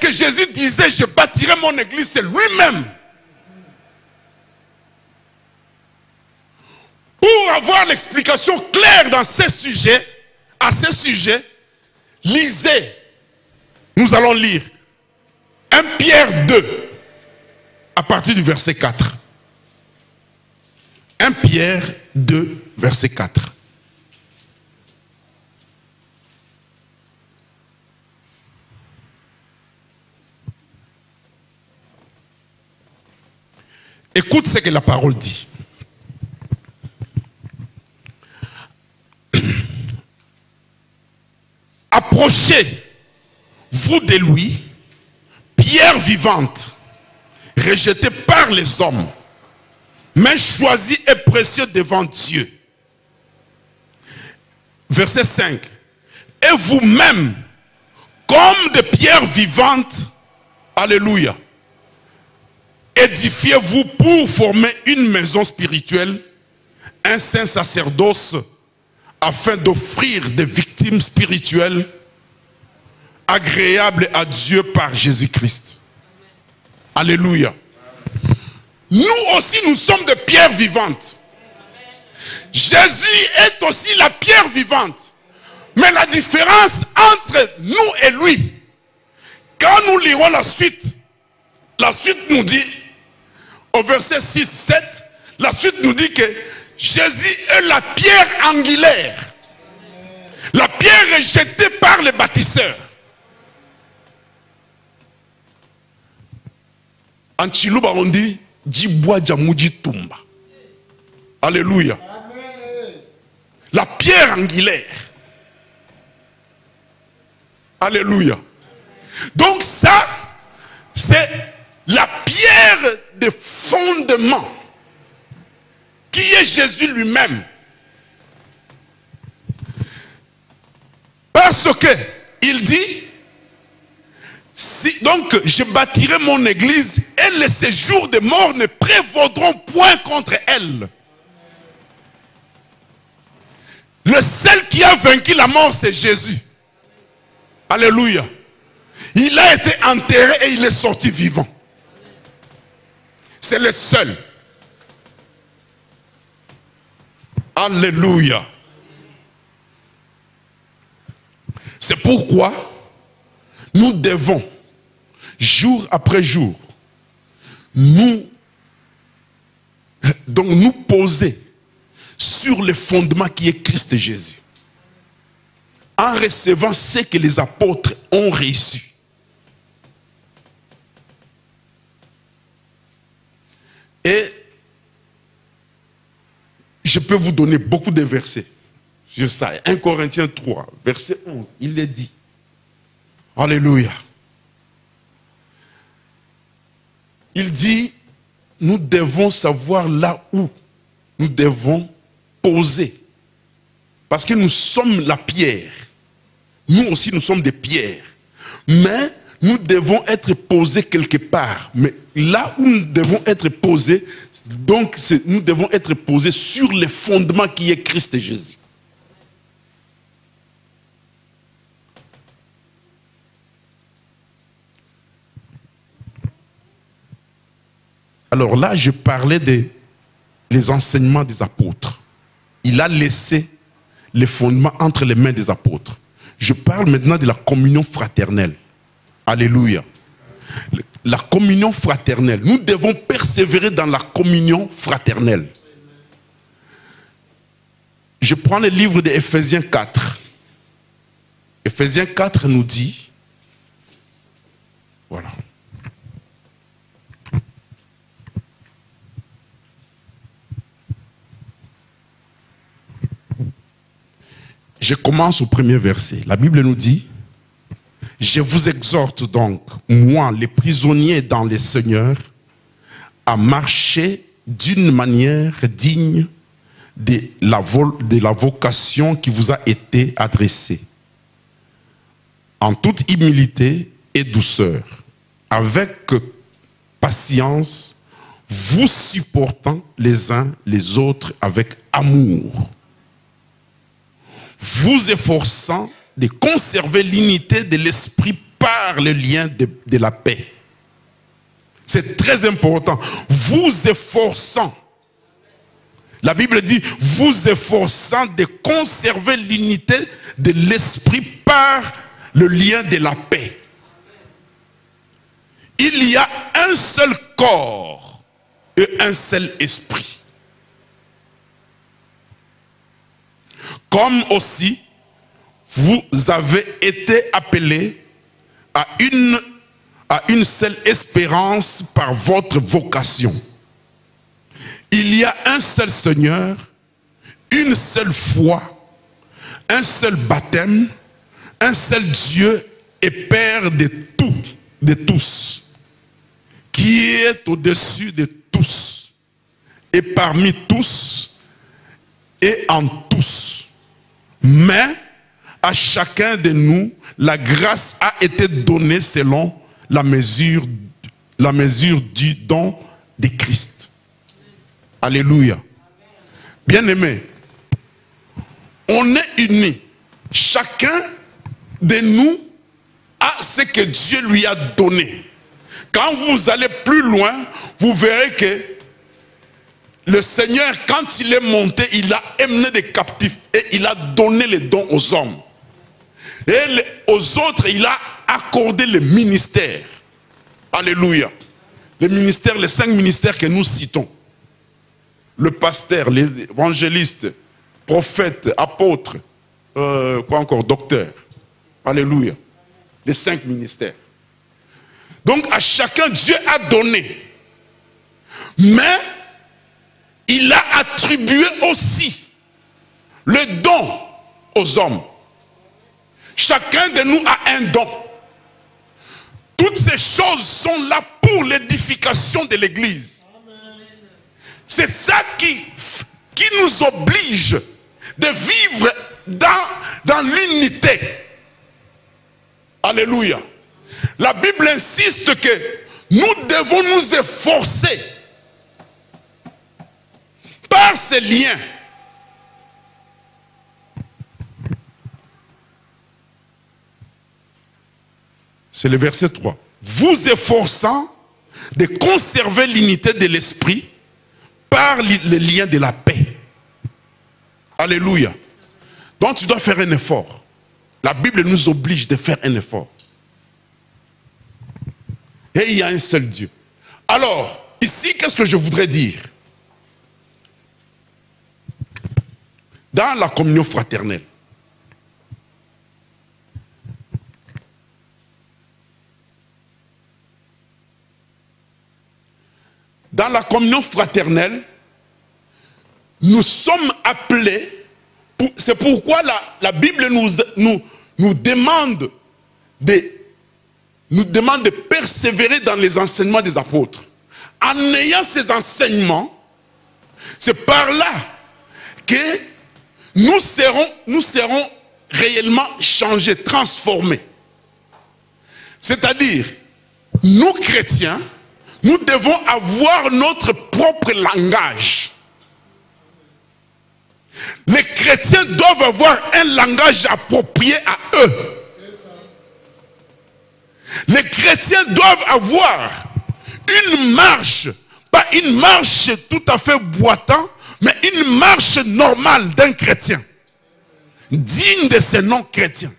que Jésus disait, je bâtirai mon église, c'est lui-même. Pour avoir l'explication claire dans ces sujets, à ces sujets, lisez. Nous allons lire 1 Pierre 2, à partir du verset 4. 1 Pierre 2, verset 4. Écoute ce que la parole dit. Approchez-vous de lui, pierre vivante, rejetée par les hommes, mais choisie et précieuse devant Dieu. Verset 5. Et vous-même, comme des pierres vivantes, alléluia, édifiez-vous pour former une maison spirituelle, un saint sacerdoce, afin d'offrir des victimes spirituelles agréables à Dieu par Jésus-Christ. Alléluia. Nous aussi, nous sommes des pierres vivantes. Jésus est aussi la pierre vivante. Mais la différence entre nous et lui, quand nous lirons la suite nous dit, au verset 6, 7, la suite nous dit que Jésus est la pierre angulaire. La pierre rejetée par les bâtisseurs. En Chiluba on dit Djibwa Djamouji Tumba. Alléluia. La pierre angulaire. Alléluia. Donc ça, c'est la pierre de fondement qui est Jésus lui-même. Parce que il dit, donc je bâtirai mon église et les séjours des morts ne prévaudront point contre elle. Le seul qui a vaincu la mort, c'est Jésus. Alléluia. Il a été enterré et il est sorti vivant. C'est le seul. Alléluia. C'est pourquoi nous devons, jour après jour, nous poser sur le fondement qui est Christ Jésus. En recevant ce que les apôtres ont reçu. Et je peux vous donner beaucoup de versets sur ça. 1 Corinthiens 3, verset 11, il est dit. Alléluia. Il dit, nous devons savoir là où nous devons poser. Parce que nous sommes la pierre. Nous aussi, nous sommes des pierres. Mais nous devons être posés quelque part. Mais là où nous devons être posés, donc nous devons être posés sur le fondement qui est Christ Jésus. Alors là, je parlais des enseignements des apôtres. Il a laissé les fondements entre les mains des apôtres. Je parle maintenant de la communion fraternelle. Alléluia. La communion fraternelle. Nous devons persévérer dans la communion fraternelle. Je prends le livre de Ephésiens 4. Ephésiens 4 nous dit, voilà. Je commence au premier verset. La Bible nous dit, je vous exhorte donc, moi, les prisonniers dans les seigneurs, à marcher d'une manière digne de la vocation qui vous a été adressée, en toute humilité et douceur, avec patience, vous supportant les uns les autres avec amour, vous efforçant de conserver l'unité de l'esprit par par le lien de la paix. C'est très important. Vous efforçant. La Bible dit, vous efforçant de conserver l'unité de l'esprit par le lien de la paix. Il y a un seul corps et un seul esprit. Comme aussi, vous avez été appelés à une seule espérance par votre vocation. Il y a un seul Seigneur, une seule foi, un seul baptême, un seul Dieu et Père de tous, qui est au-dessus de tous, et parmi tous, et en tous. Mais à chacun de nous, la grâce a été donnée selon la mesure du don de Christ. Alléluia. Bien-aimés, on est unis. Chacun de nous a ce que Dieu lui a donné. Quand vous allez plus loin, vous verrez que le Seigneur, quand il est monté, il a emmené des captifs et il a donné les dons aux hommes. Et aux autres, il a accordé le ministère. Alléluia. Les ministères, les 5 ministères que nous citons. Le pasteur, l'évangéliste, prophète, apôtre, quoi encore, docteur. Alléluia. Les 5 ministères. Donc à chacun, Dieu a donné. Mais il a attribué aussi le don aux hommes. Chacun de nous a un don. Toutes ces choses sont là pour l'édification de l'Église. C'est ça qui nous oblige de vivre dans l'unité. Alléluia. La Bible insiste que nous devons nous efforcer par ces liens. C'est le verset 3. Vous efforçant de conserver l'unité de l'esprit par le lien de la paix. Alléluia. Donc tu dois faire un effort. La Bible nous oblige de faire un effort. Et il y a un seul Dieu. Alors, ici, qu'est-ce que je voudrais dire? Dans la communion fraternelle, nous sommes appelés, c'est pourquoi la Bible nous demande de persévérer dans les enseignements des apôtres. En ayant ces enseignements, c'est par là que nous serons réellement changés, transformés. C'est-à-dire, nous chrétiens, nous devons avoir notre propre langage. Les chrétiens doivent avoir un langage approprié à eux. Les chrétiens doivent avoir une marche, pas une marche tout à fait boitant, mais une marche normale d'un chrétien, digne de ce nom chrétien.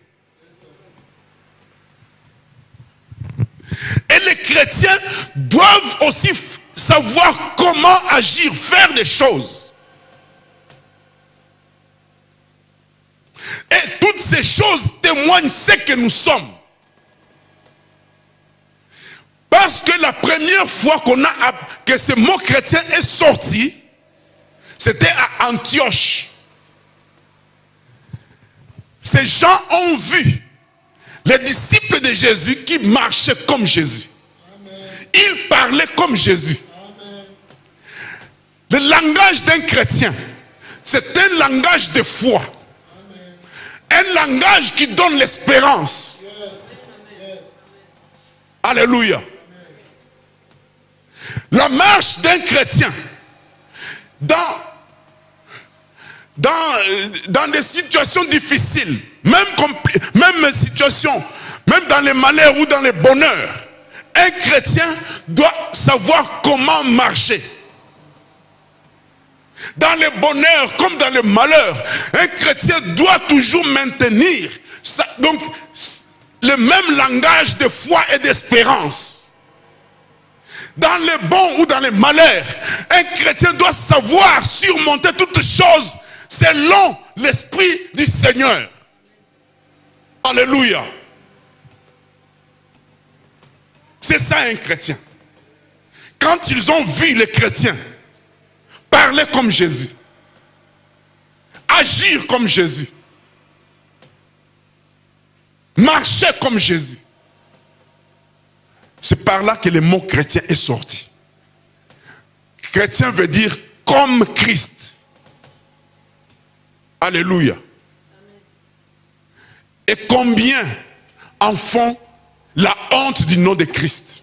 Et les chrétiens doivent aussi savoir comment agir, faire des choses. Et toutes ces choses témoignent ce que nous sommes. Parce que la première fois que ce mot chrétien est sorti, c'était à Antioche. Ces gens ont vu les disciples de Jésus qui marchaient comme Jésus. Ils parlaient comme Jésus. Le langage d'un chrétien, c'est un langage de foi. Un langage qui donne l'espérance. Alléluia. La marche d'un chrétien dans des situations difficiles, même situations Même dans les malheurs ou dans les bonheurs, un chrétien doit savoir comment marcher. Dans les bonheurs comme dans les malheurs, un chrétien doit toujours maintenir donc le même langage de foi et d'espérance. Dans les bons ou dans les malheurs, un chrétien doit savoir surmonter toutes choses selon l'esprit du Seigneur. Alléluia. C'est ça un chrétien. Quand ils ont vu les chrétiens parler comme Jésus, agir comme Jésus, marcher comme Jésus, c'est par là que le mot chrétien est sorti. Chrétien veut dire comme Christ. Alléluia. Et combien en font la honte du nom de Christ?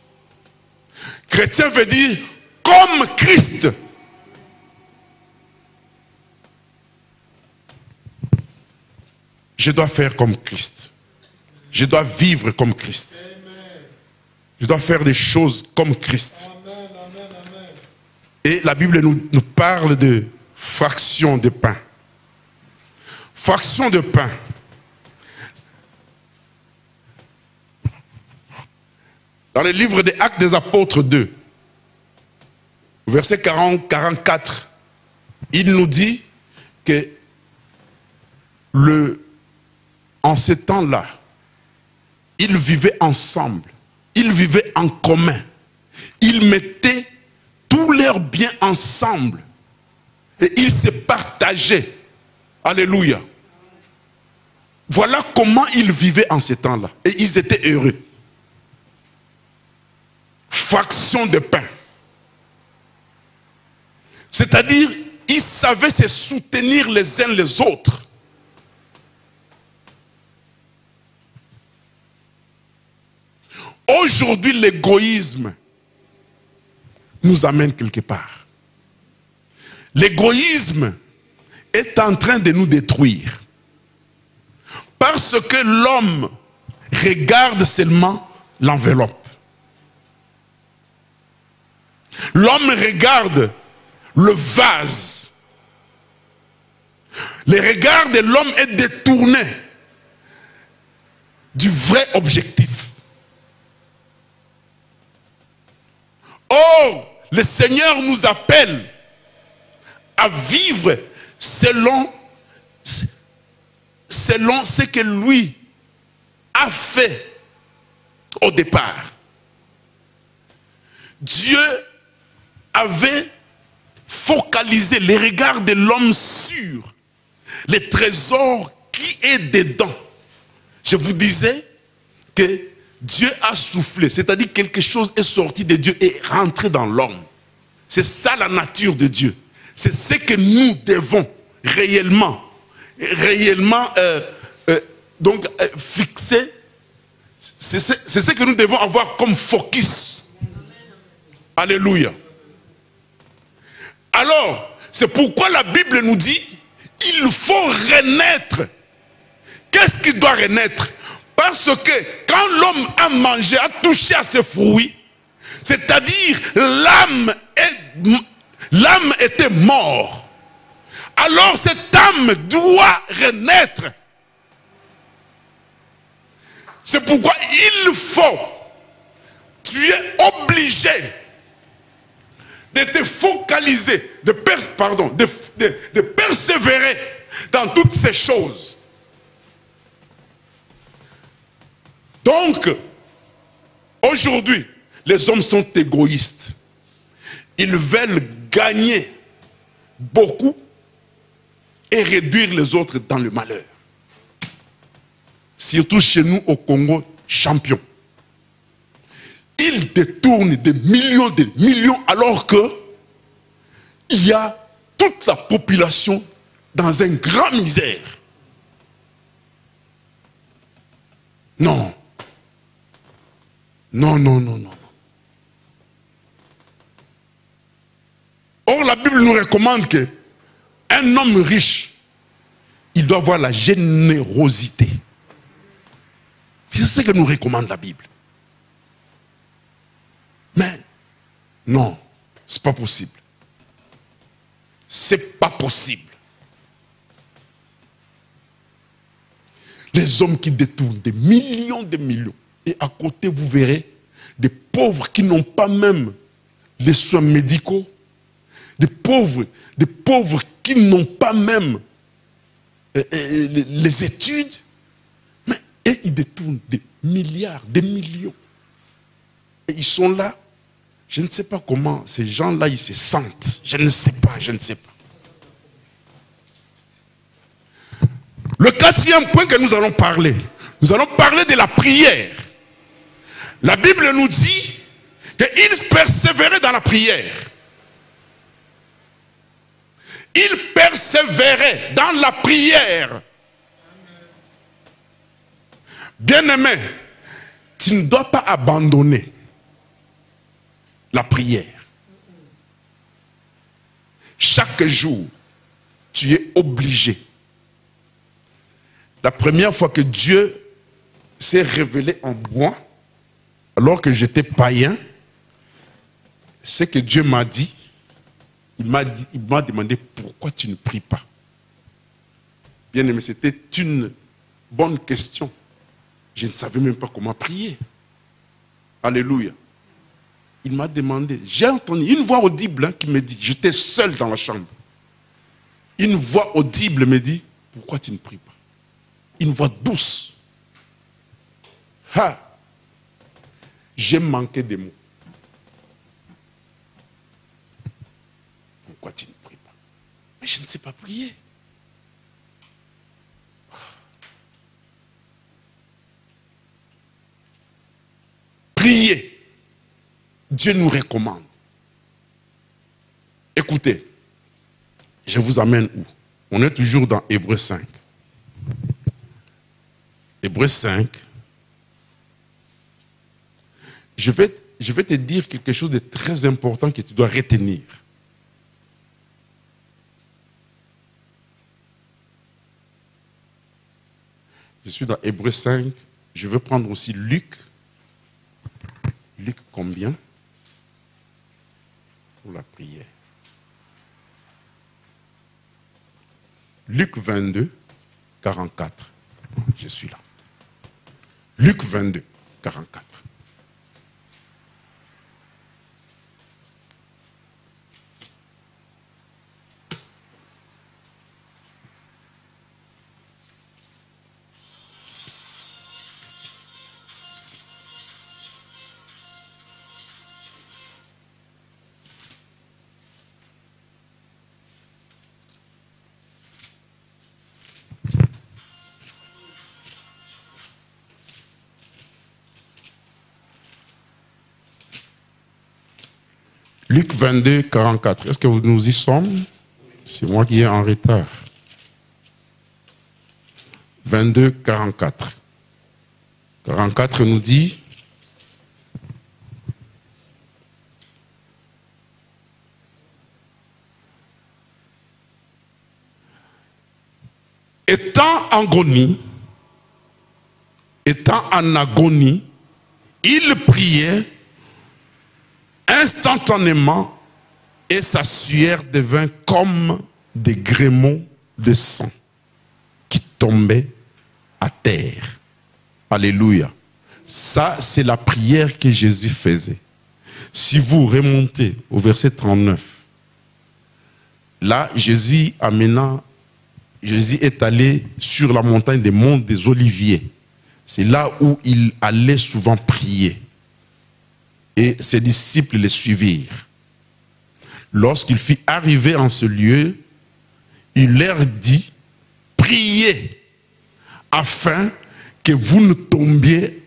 Chrétien veut dire comme Christ. Je dois faire comme Christ. Je dois vivre comme Christ. Je dois faire des choses comme Christ. Et la Bible nous parle de fraction de pain. Fraction de pain. Dans le livre des Actes des Apôtres 2, verset 40-44, il nous dit que en ces temps-là, ils vivaient ensemble, ils vivaient en commun, ils mettaient tous leurs biens ensemble et ils se partageaient. Alléluia. Voilà comment ils vivaient en ces temps-là et ils étaient heureux. Fraction de pain. C'est-à-dire, ils savaient se soutenir les uns les autres. Aujourd'hui, l'égoïsme nous amène quelque part. L'égoïsme est en train de nous détruire. Parce que l'homme regarde seulement l'enveloppe. L'homme regarde le vase. Le regard de l'homme est détourné du vrai objectif. Oh, le Seigneur nous appelle à vivre selon ce que lui a fait au départ. Dieu avait focalisé les regards de l'homme sur les trésors qui est dedans. Je vous disais que Dieu a soufflé, c'est-à-dire quelque chose est sorti de Dieu et rentré dans l'homme. C'est ça la nature de Dieu. C'est ce que nous devons réellement fixer. C'est ce que nous devons avoir comme focus. Alléluia. Alors, c'est pourquoi la Bible nous dit, il faut renaître. Qu'est-ce qui doit renaître? Parce que quand l'homme a mangé, a touché à ces fruits, c'est-à-dire l'âme était morte. Alors cette âme doit renaître. C'est pourquoi il faut, tu es obligé de te focaliser, de persévérer dans toutes ces choses. Donc, aujourd'hui, les hommes sont égoïstes. Ils veulent gagner beaucoup et réduire les autres dans le malheur. Surtout chez nous au Congo, champion. Ils détournent des millions alors que il y a toute la population dans une grande misère. Non. Non, non, non, non. Or, la Bible nous recommande que un homme riche, il doit avoir la générosité. C'est ce que nous recommande la Bible. Mais non, ce n'est pas possible. C'est pas possible. Les hommes qui détournent des millions, et à côté vous verrez des pauvres qui n'ont pas même les soins médicaux, des pauvres qui n'ont pas même les études, et ils détournent des milliards, des millions. Et ils sont là. Je ne sais pas comment ces gens-là, ils se sentent. Je ne sais pas. Le quatrième point que nous allons parler de la prière. La Bible nous dit qu'il persévérait dans la prière. Il persévérait dans la prière. Bien-aimé, tu ne dois pas abandonner la prière. Chaque jour, tu es obligé. La première fois que Dieu s'est révélé en moi, alors que j'étais païen, c'est que Dieu m'a dit, il m'a demandé pourquoi tu ne pries pas. Bien aimé, c'était une bonne question. Je ne savais même pas comment prier. Alléluia. Il m'a demandé, j'ai entendu une voix audible qui me dit, j'étais seul dans la chambre. Une voix audible me dit, pourquoi tu ne pries pas? Une voix douce. Ah, j'ai manqué de mots. Pourquoi tu ne pries pas? Mais je ne sais pas prier. Prier. Dieu nous recommande. Écoutez, je vous amène où? On est toujours dans Hébreux 5. Hébreux 5. Je vais te dire quelque chose de très important que tu dois retenir. Je suis dans Hébreux 5. Je vais prendre aussi Luc. Luc combien? Pour la prière. Luc 22, 44. Je suis là. Luc 22, 44. Luc 22, 44. Est-ce que nous y sommes? C'est moi qui est en retard. 22, 44. 44 nous dit, étant en agonie, il priait instantanément et sa sueur devint comme des grémeaux de sang qui tombaient à terre. Alléluia. Ça, c'est la prière que Jésus faisait. Si vous remontez au verset 39, là, Jésus est allé sur la montagne des monts des Oliviers. C'est là où il allait souvent prier. Et ses disciples les suivirent. Lorsqu'il fut arrivé en ce lieu, il leur dit, priez afin que vous ne tombiez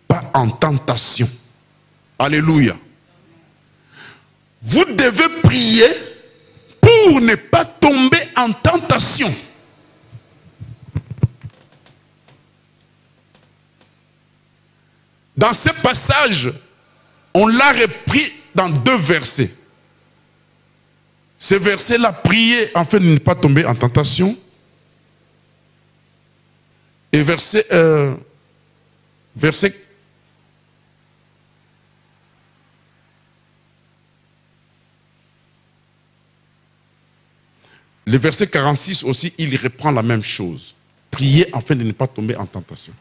pas en tentation. Alléluia. Vous devez prier pour ne pas tomber en tentation. Dans ce passage, on l'a repris dans 2 versets. Ces versets-là, prier afin de ne pas tomber en tentation. Et verset Le verset 46 aussi, il reprend la même chose. Priez afin de ne pas tomber en tentation.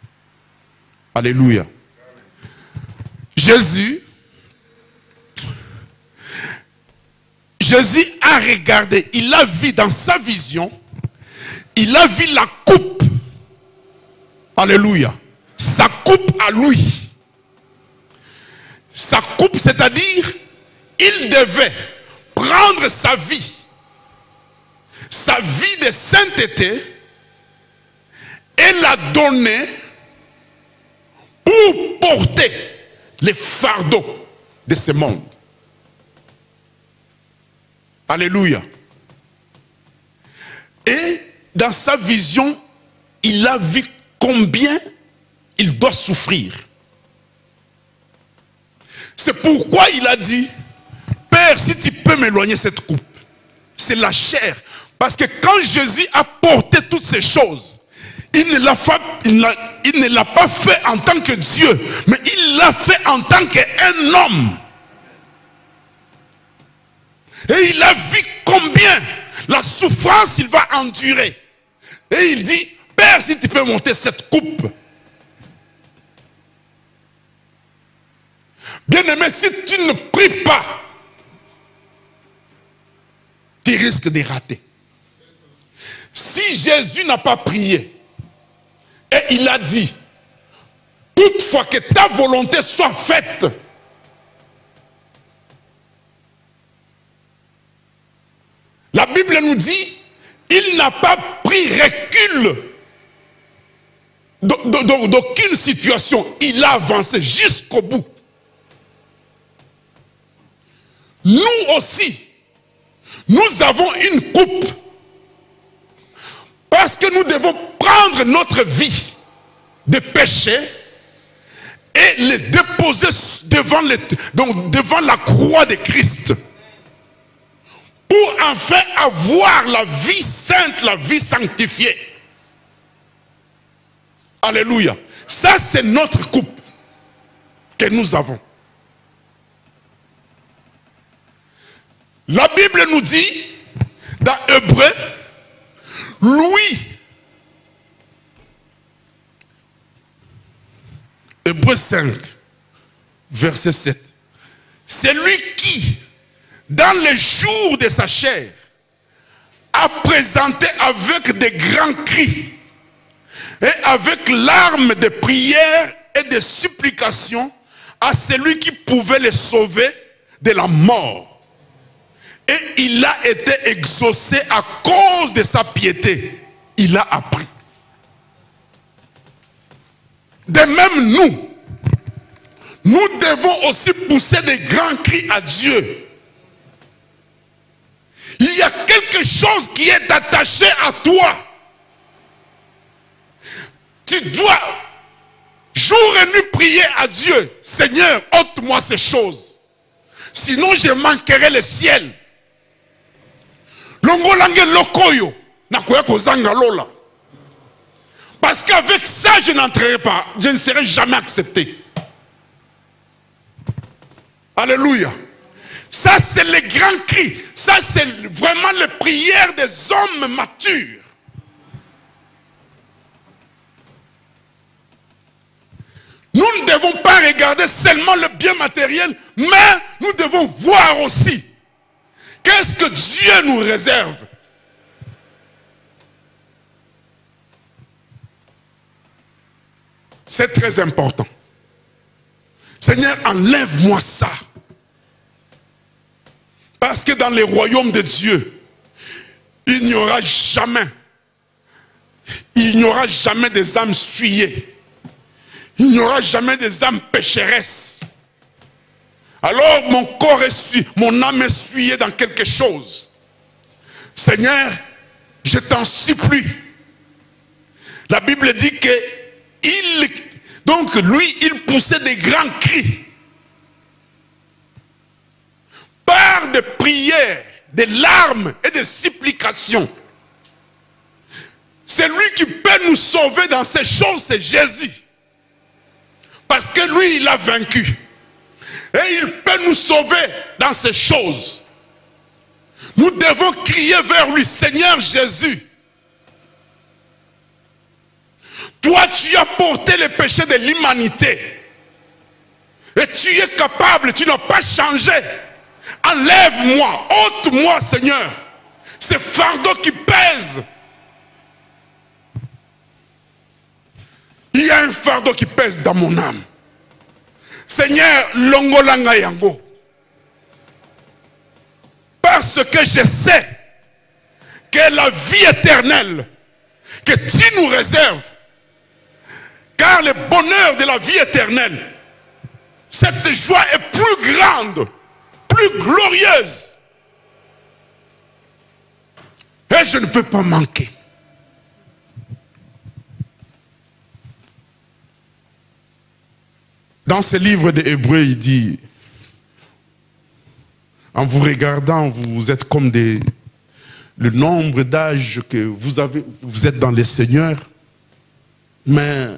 Alléluia. Jésus a regardé, il a vu dans sa vision, il a vu la coupe. Alléluia. Sa coupe à lui. Sa coupe, c'est-à-dire, il devait prendre sa vie de sainteté, et la donner pour porter les fardeaux de ce monde. Alléluia. Et dans sa vision, il a vu combien il doit souffrir. C'est pourquoi il a dit, Père, si tu peux m'éloigner cette coupe, c'est la chair. Parce que quand Jésus a porté toutes ces choses, il ne l'a pas fait en tant que Dieu, mais il l'a fait en tant qu'un homme. Et il a vu combien la souffrance il va endurer. Et il dit, Père, si tu peux monter cette coupe. Bien-aimé, si tu ne pries pas, tu risques de rater. Si Jésus n'a pas prié, et il a dit, toutefois que ta volonté soit faite, la Bible nous dit, il n'a pas pris recul d'aucune situation. Il a avancé jusqu'au bout. Nous aussi, nous avons une coupe. Parce que nous devons prendre notre vie de péché et les déposer devant la croix de Christ. Pour enfin avoir la vie sainte, la vie sanctifiée. Alléluia. Ça, c'est notre coupe que nous avons. La Bible nous dit, dans Hébreux, Louis, Hébreux 5, verset 7, c'est lui qui, dans les jours de sa chair, a présenté avec de grands cris et avec larmes de prières et de supplications à celui qui pouvait les sauver de la mort. Et il a été exaucé à cause de sa piété. Il a appris. De même nous devons aussi pousser des grands cris à Dieu. Il y a quelque chose qui est attaché à toi. Tu dois jour et nuit prier à Dieu. Seigneur, ôte-moi ces choses. Sinon je manquerai le ciel. Parce qu'avec ça, je n'entrerai pas. Je ne serai jamais accepté. Alléluia. Ça, c'est les grands cris. Ça, c'est vraiment les prières des hommes matures. Nous ne devons pas regarder seulement le bien matériel, mais nous devons voir aussi qu'est-ce que Dieu nous réserve. C'est très important. Seigneur, enlève-moi ça. Parce que dans les royaumes de Dieu, il n'y aura jamais des âmes souillées. Il n'y aura jamais des âmes pécheresses. Alors mon corps est souillé, mon âme est souillée dans quelque chose. Seigneur, je t'en supplie. La Bible dit que lui, il poussait des grands cris. Par des prières, des larmes et des supplications. C'est lui qui peut nous sauver dans ces choses, c'est Jésus. Parce que lui, il a vaincu. Et il peut nous sauver dans ces choses. Nous devons crier vers lui, Seigneur Jésus. Toi, tu as porté les péchés de l'humanité. Et tu es capable, tu n'as pas changé. Enlève-moi, ôte-moi, Seigneur, ces fardeaux qui pèsent. Il y a un fardeau qui pèse dans mon âme. Seigneur, longolanga yango. Parce que je sais que la vie éternelle que tu nous réserves, car le bonheur de la vie éternelle, cette joie est plus grande, plus glorieuse. Et je ne peux pas manquer. Dans ce livre des Hébreux, il dit, en vous regardant, vous êtes comme le nombre d'âges que vous avez, vous êtes dans les seigneurs, mais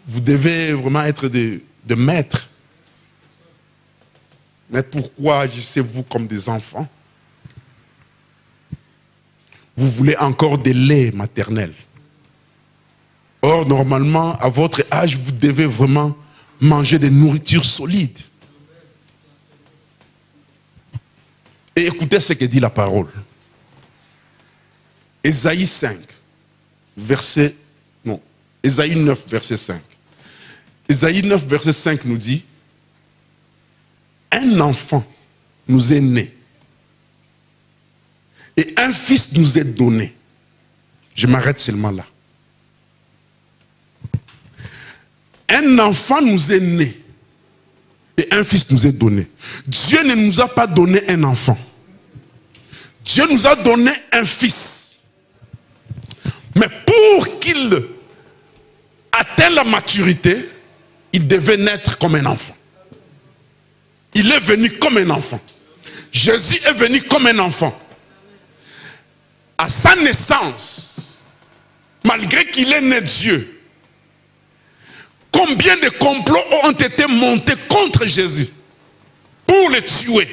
vous devez vraiment être de maîtres. Mais pourquoi agissez-vous comme des enfants? Vous voulez encore des laits maternels. Or, normalement, à votre âge, vous devez vraiment manger des nourritures solides. Et écoutez ce que dit la parole. Ésaïe 5, verset... Non, Ésaïe 9, verset 5. Ésaïe 9, verset 5 nous dit, un enfant nous est né et un fils nous est donné. Je m'arrête seulement là. Un enfant nous est né et un fils nous est donné. Dieu ne nous a pas donné un enfant. Dieu nous a donné un fils. Mais pour qu'il atteigne la maturité, il devait naître comme un enfant. Il est venu comme un enfant. Jésus est venu comme un enfant. À sa naissance, malgré qu'il est né Dieu, combien de complots ont été montés contre Jésus pour le tuer.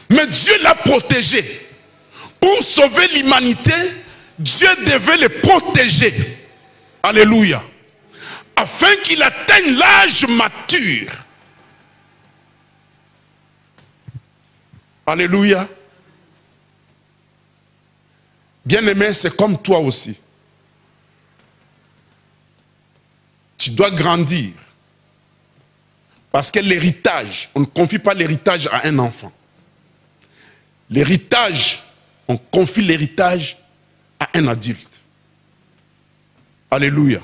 Mais Dieu l'a protégé. Pour sauver l'humanité, Dieu devait le protéger. Alléluia. Afin qu'il atteigne l'âge mature. Alléluia. Bien-aimé, c'est comme toi aussi. Tu dois grandir. Parce que l'héritage, on ne confie pas l'héritage à un enfant. L'héritage, on confie l'héritage à un adulte. Alléluia.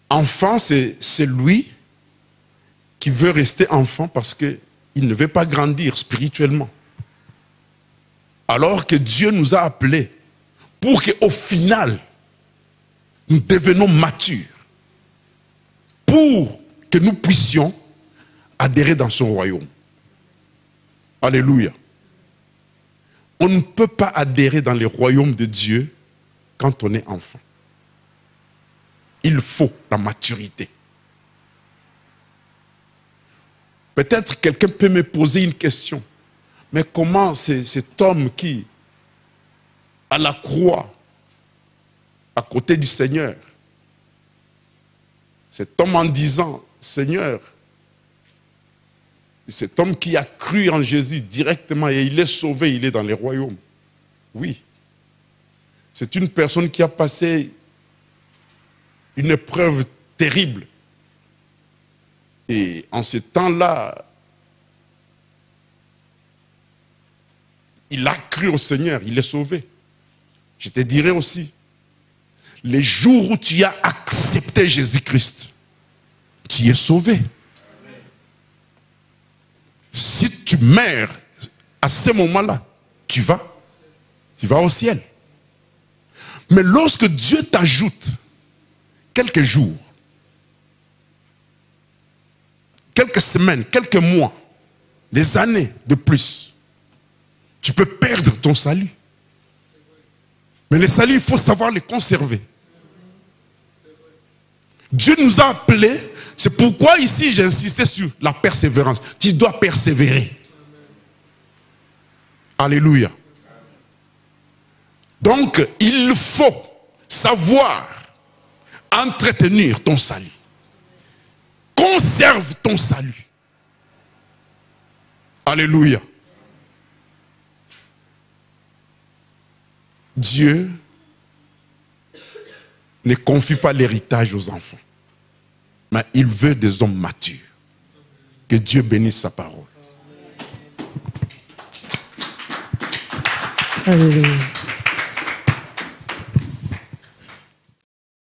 Enfant, c'est lui qui veut rester enfant parce qu'il ne veut pas grandir spirituellement. Alors que Dieu nous a appelés pour qu'au final, nous devenions matures. Pour que nous puissions adhérer dans son royaume. Alléluia. On ne peut pas adhérer dans le royaume de Dieu quand on est enfant. Il faut la maturité. Peut-être quelqu'un peut me poser une question. Mais comment cet homme qui, à la croix, à côté du Seigneur, cet homme en disant, Seigneur, cet homme qui a cru en Jésus directement et il est sauvé, il est dans les royaumes. Oui. C'est une personne qui a passé une épreuve terrible. Et en ce temps-là, il a cru au Seigneur, il est sauvé. Je te dirais aussi, les jours où tu as accepté Jésus-Christ, tu es sauvé. Si tu meurs à ce moment-là, tu vas au ciel. Mais lorsque Dieu t'ajoute quelques jours, quelques semaines, quelques mois, des années de plus, tu peux perdre ton salut. Mais le salut, il faut savoir le conserver. Dieu nous a appelés. C'est pourquoi ici j'ai insisté sur la persévérance. Tu dois persévérer. Alléluia. Donc, il faut savoir entretenir ton salut. Conserve ton salut. Alléluia. Dieu ne confie pas l'héritage aux enfants. Mais il veut des hommes matures. Que Dieu bénisse sa parole. Alléluia.